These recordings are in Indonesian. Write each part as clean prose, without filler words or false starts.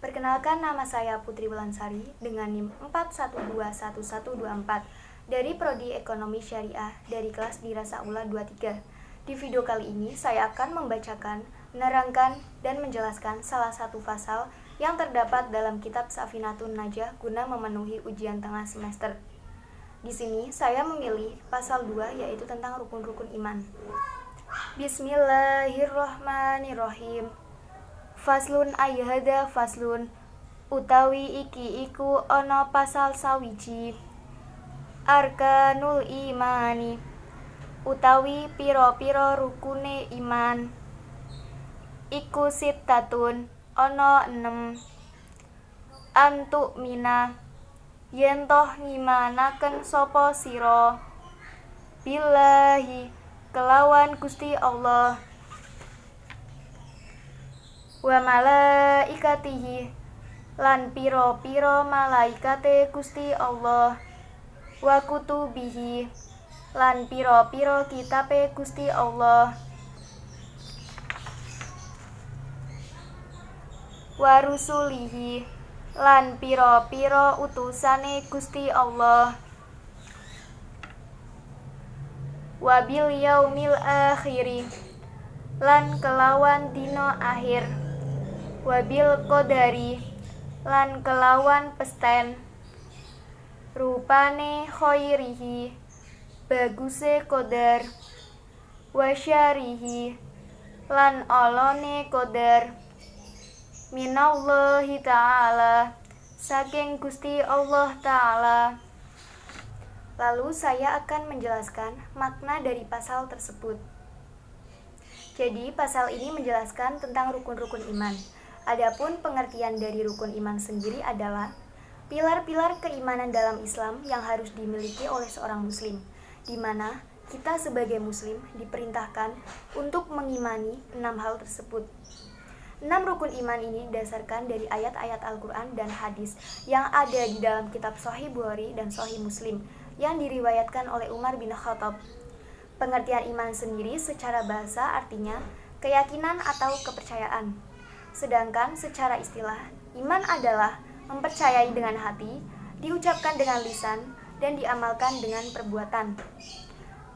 Perkenalkan, nama saya Putri Wulansari dengan NIM 4121124 dari Prodi Ekonomi Syariah dari kelas Dirasa Ula 23. Di video kali ini saya akan membacakan, menerangkan, dan menjelaskan salah satu pasal yang terdapat dalam kitab Safinatun Najah guna memenuhi ujian tengah semester. Di sini saya memilih pasal 2, yaitu tentang rukun-rukun iman. Bismillahirrohmanirrohim. Faslun ayyahada faslun, utawi iki iku ono pasal sawiji. Arkanul imani, utawi piro-piro rukune iman. Iku sittatun, ono 6. Antuk mina, yentoh ngimanaken sopo siro. Billahi, kelawan Gusti Allah. Wa malaikatihi, lan piro-piro malaikate Gusti Allah. Wa kutubihi, lan piro-piro kitabe Gusti Allah. Wa rusulihi, lan piro-piro utusane Gusti Allah. Wa bil yaumil akhiri, lan kelawan dino akhir. Wabil qadari, lan kelawan pesten. Rupane khairihi, baguse qadar. Wasyarihi, lan olone qadar. Minallahi ta'ala, saking Gusti Allah ta'ala. Lalu saya akan menjelaskan makna dari pasal tersebut. Jadi pasal ini menjelaskan tentang rukun-rukun iman. Adapun pengertian dari rukun iman sendiri adalah pilar-pilar keimanan dalam Islam yang harus dimiliki oleh seorang muslim, di mana kita sebagai muslim diperintahkan untuk mengimani 6 hal tersebut. 6 rukun iman ini didasarkan dari ayat-ayat Al-Quran dan hadis yang ada di dalam kitab Sahih Bukhari dan Sahih Muslim yang diriwayatkan oleh Umar bin Khattab. Pengertian iman sendiri secara bahasa artinya keyakinan atau kepercayaan. Sedangkan secara istilah, iman adalah mempercayai dengan hati, diucapkan dengan lisan, dan diamalkan dengan perbuatan.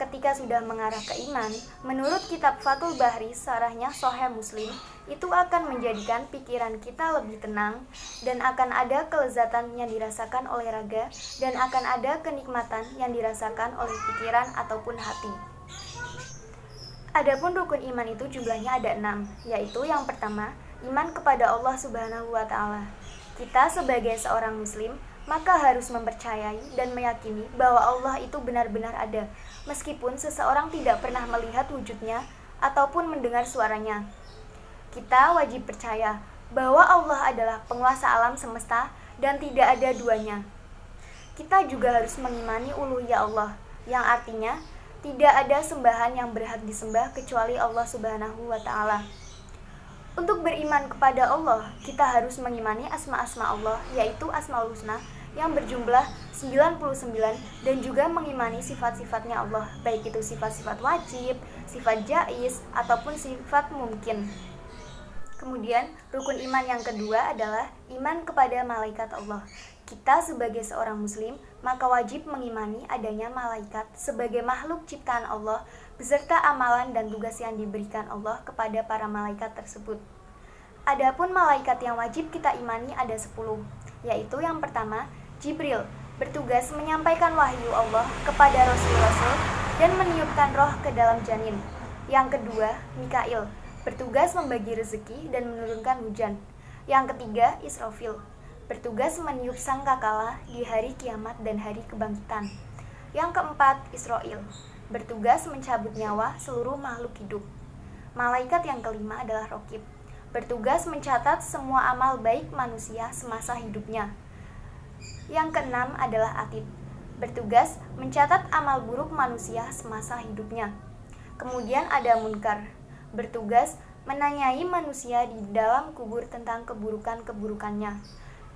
Ketika sudah mengarah ke iman, menurut kitab Fathul Bahri, sarahnya Sahih Muslim, itu akan menjadikan pikiran kita lebih tenang, dan akan ada kelezatan yang dirasakan oleh raga, dan akan ada kenikmatan yang dirasakan oleh pikiran ataupun hati. Adapun rukun iman itu jumlahnya ada 6, yaitu yang pertama, iman kepada Allah Subhanahu wa Ta'ala. Kita sebagai seorang muslim maka harus mempercayai dan meyakini bahwa Allah itu benar-benar ada, meskipun seseorang tidak pernah melihat wujudnya ataupun mendengar suaranya. Kita wajib percaya bahwa Allah adalah penguasa alam semesta dan tidak ada duanya. Kita juga harus mengimani uluhiyah Allah, yang artinya tidak ada sembahan yang berhak disembah kecuali Allah Subhanahu wa Ta'ala. Untuk beriman kepada Allah, kita harus mengimani asma-asma Allah, yaitu Asmaul Husna yang berjumlah 99, dan juga mengimani sifat-sifatnya Allah, baik itu sifat-sifat wajib, sifat jaiz, ataupun sifat mungkin. Kemudian, rukun iman yang kedua adalah iman kepada malaikat Allah. Kita sebagai seorang muslim, maka wajib mengimani adanya malaikat sebagai makhluk ciptaan Allah, beserta amalan dan tugas yang diberikan Allah kepada para malaikat tersebut. Adapun malaikat yang wajib kita imani ada 10, yaitu yang pertama, Jibril, bertugas menyampaikan wahyu Allah kepada Rasul-Rasul dan meniupkan roh ke dalam janin. Yang kedua, Mikail, bertugas membagi rezeki dan menurunkan hujan. Yang ketiga, Israfil, bertugas meniup sangkakala di hari kiamat dan hari kebangkitan. Yang keempat, Israil, bertugas mencabut nyawa seluruh makhluk hidup. Malaikat yang kelima adalah Raqib, bertugas mencatat semua amal baik manusia semasa hidupnya. Yang keenam adalah Atid, bertugas mencatat amal buruk manusia semasa hidupnya. Kemudian ada Munkar, bertugas menanyai manusia di dalam kubur tentang keburukan-keburukannya.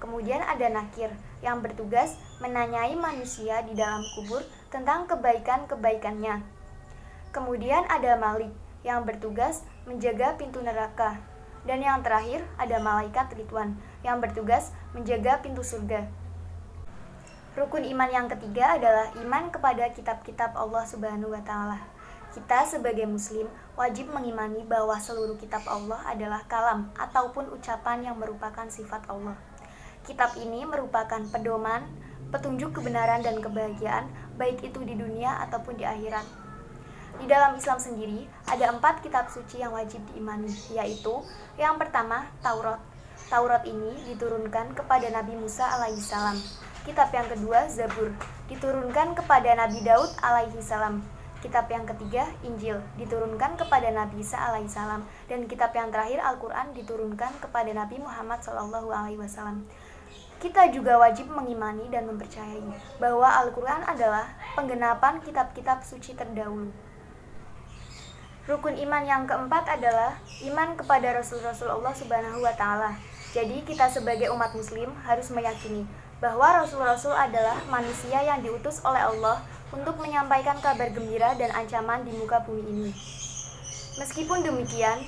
Kemudian ada Nakir, yang bertugas menanyai manusia di dalam kubur tentang kebaikan-kebaikannya. Kemudian ada Malik, yang bertugas menjaga pintu neraka. Dan yang terakhir ada malaikat Ridwan yang bertugas menjaga pintu surga. Rukun iman yang ketiga adalah iman kepada kitab-kitab Allah Subhanahu wa Ta'ala. Kita sebagai muslim wajib mengimani bahwa seluruh kitab Allah adalah kalam ataupun ucapan yang merupakan sifat Allah. Kitab ini merupakan pedoman, petunjuk kebenaran dan kebahagiaan, baik itu di dunia ataupun di akhirat. Di dalam Islam sendiri, ada 4 kitab suci yang wajib diimani, yaitu yang pertama, Taurat. Taurat ini diturunkan kepada Nabi Musa alaihissalam. Kitab yang kedua, Zabur, diturunkan kepada Nabi Daud alaihissalam. Kitab yang ketiga, Injil, diturunkan kepada Nabi Isa alaihissalam. Dan kitab yang terakhir, Al-Quran, diturunkan kepada Nabi Muhammad SAW. Kita juga wajib mengimani dan mempercayai bahwa Al-Quran adalah penggenapan kitab-kitab suci terdahulu. Rukun iman yang keempat adalah iman kepada Rasul-Rasul Allah Subhanahu wa Ta'ala. Jadi kita sebagai umat muslim harus meyakini bahwa Rasul-Rasul adalah manusia yang diutus oleh Allah untuk menyampaikan kabar gembira dan ancaman di muka bumi ini. Meskipun demikian,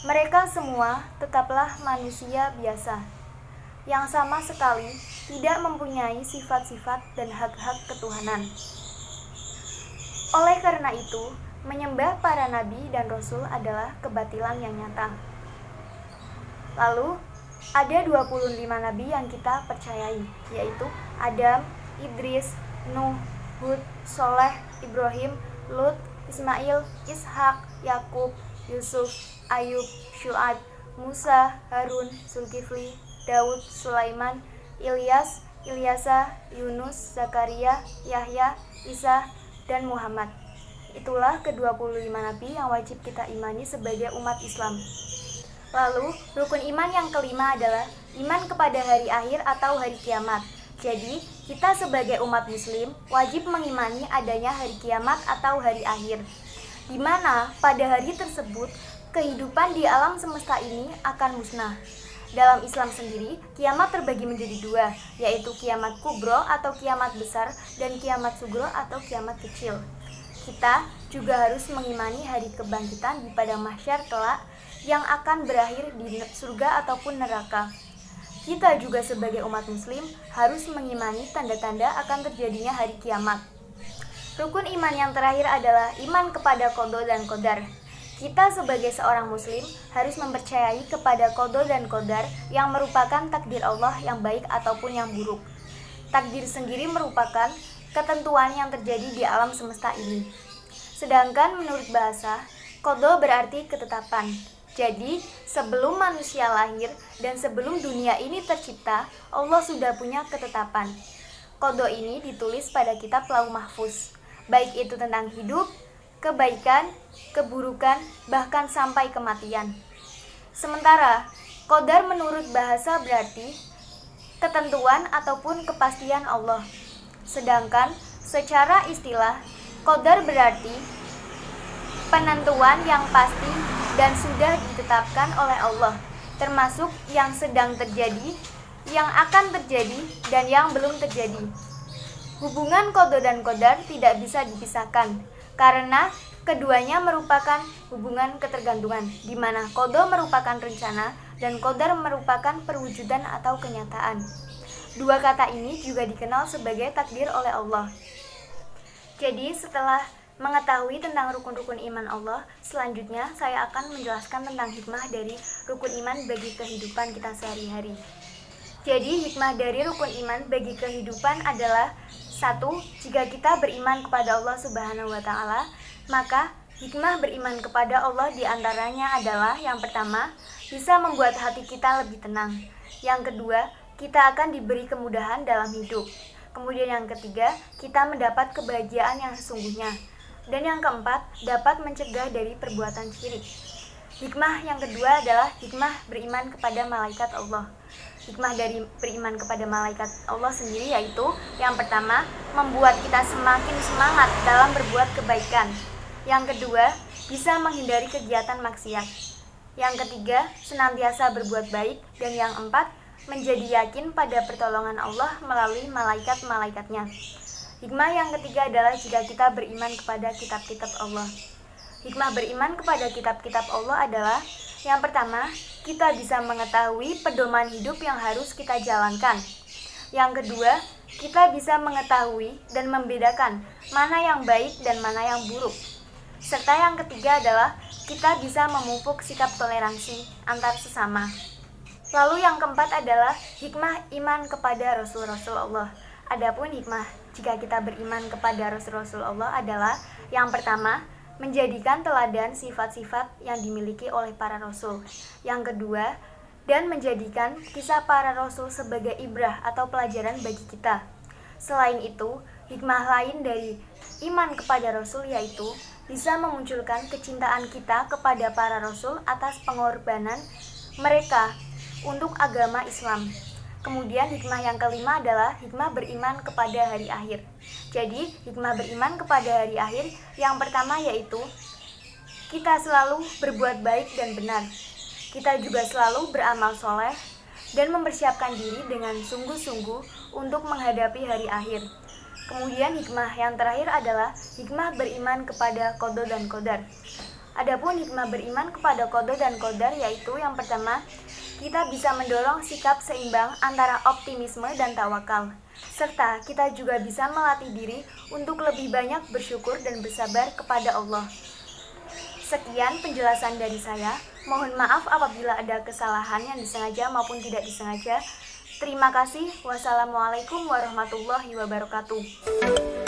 mereka semua tetaplah manusia biasa, yang sama sekali tidak mempunyai sifat-sifat dan hak-hak ketuhanan. Oleh karena itu, menyembah para nabi dan rasul adalah kebatilan yang nyata. Lalu, ada 25 nabi yang kita percayai, yaitu Adam, Idris, Nuh, Hud, Soleh, Ibrahim, Lut, Ismail, Ishak, Yakub, Yusuf, Ayub, Syu'aib, Musa, Harun, Zulkifli, Daud, Sulaiman, Ilyas, Ilyasa, Yunus, Zakaria, Yahya, Isa, dan Muhammad. Itulah ke-25 nabi yang wajib kita imani sebagai umat Islam. Lalu, rukun iman yang kelima adalah iman kepada hari akhir atau hari kiamat. Jadi, kita sebagai umat muslim wajib mengimani adanya hari kiamat atau hari akhir, di mana pada hari tersebut kehidupan di alam semesta ini akan musnah. Dalam Islam sendiri, kiamat terbagi menjadi 2, yaitu kiamat kubro atau kiamat besar dan kiamat sugro atau kiamat kecil. Kita juga harus mengimani hari kebangkitan di padang mahsyar kelak yang akan berakhir di surga ataupun neraka. Kita juga sebagai umat muslim harus mengimani tanda-tanda akan terjadinya hari kiamat. Rukun iman yang terakhir adalah iman kepada qada dan qadar. Kita sebagai seorang muslim harus mempercayai kepada qada dan qadar yang merupakan takdir Allah yang baik ataupun yang buruk. Takdir sendiri merupakan ketentuan yang terjadi di alam semesta ini. Sedangkan menurut bahasa, qada berarti ketetapan. Jadi, sebelum manusia lahir dan sebelum dunia ini tercipta, Allah sudah punya ketetapan. Qada ini ditulis pada kitab Lauh Mahfuz, baik itu tentang hidup, kebaikan, keburukan, bahkan sampai kematian. Sementara, qadar menurut bahasa berarti ketentuan ataupun kepastian Allah. Sedangkan, secara istilah, qadar berarti penentuan yang pasti dan sudah ditetapkan oleh Allah, termasuk yang sedang terjadi, yang akan terjadi, dan yang belum terjadi. Hubungan qada dan qadar tidak bisa dipisahkan, karena keduanya merupakan hubungan ketergantungan, di mana qada merupakan rencana dan qadar merupakan perwujudan atau kenyataan. Dua kata ini juga dikenal sebagai takdir oleh Allah. Jadi setelah mengetahui tentang rukun-rukun iman Allah, selanjutnya saya akan menjelaskan tentang hikmah dari rukun iman bagi kehidupan kita sehari-hari. Jadi hikmah dari rukun iman bagi kehidupan adalah 1. Jika kita beriman kepada Allah Subhanahu wa Ta'ala, maka hikmah beriman kepada Allah diantaranya adalah yang pertama, bisa membuat hati kita lebih tenang. Yang kedua, kita akan diberi kemudahan dalam hidup. Kemudian yang ketiga, kita mendapat kebahagiaan yang sesungguhnya. Dan yang keempat, dapat mencegah dari perbuatan syirik. Hikmah yang kedua adalah hikmah beriman kepada malaikat Allah. Hikmah dari beriman kepada malaikat Allah sendiri yaitu yang pertama, membuat kita semakin semangat dalam berbuat kebaikan. Yang kedua, bisa menghindari kegiatan maksiat. Yang ketiga, senantiasa berbuat baik. Dan yang keempat, menjadi yakin pada pertolongan Allah melalui malaikat-malaikatnya. Hikmah yang ketiga adalah jika kita beriman kepada kitab-kitab Allah. Hikmah beriman kepada kitab-kitab Allah adalah Yang pertama, kita bisa mengetahui pedoman hidup yang harus kita jalankan. Yang kedua, kita bisa mengetahui dan membedakan mana yang baik dan mana yang buruk. Serta yang ketiga adalah kita bisa memupuk sikap toleransi antar sesama. Lalu yang keempat adalah hikmah iman kepada Rasul-Rasul Allah. Adapun hikmah jika kita beriman kepada Rasul-Rasul Allah adalah yang pertama, menjadikan teladan sifat-sifat yang dimiliki oleh para rasul. Yang kedua, dan menjadikan kisah para rasul sebagai ibrah atau pelajaran bagi kita. Selain itu, hikmah lain dari iman kepada rasul yaitu bisa memunculkan kecintaan kita kepada para rasul atas pengorbanan mereka untuk agama Islam. Kemudian hikmah yang kelima adalah hikmah beriman kepada hari akhir. Jadi hikmah beriman kepada hari akhir yang pertama yaitu kita selalu berbuat baik dan benar. Kita juga selalu beramal soleh dan mempersiapkan diri dengan sungguh-sungguh untuk menghadapi hari akhir. Kemudian hikmah yang terakhir adalah hikmah beriman kepada qada dan qadar. Adapun hikmah beriman kepada qada dan qadar yaitu yang pertama, kita bisa mendorong sikap seimbang antara optimisme dan tawakal. Serta kita juga bisa melatih diri untuk lebih banyak bersyukur dan bersabar kepada Allah. Sekian penjelasan dari saya. Mohon maaf apabila ada kesalahan yang disengaja maupun tidak disengaja. Terima kasih. Wassalamualaikum warahmatullahi wabarakatuh.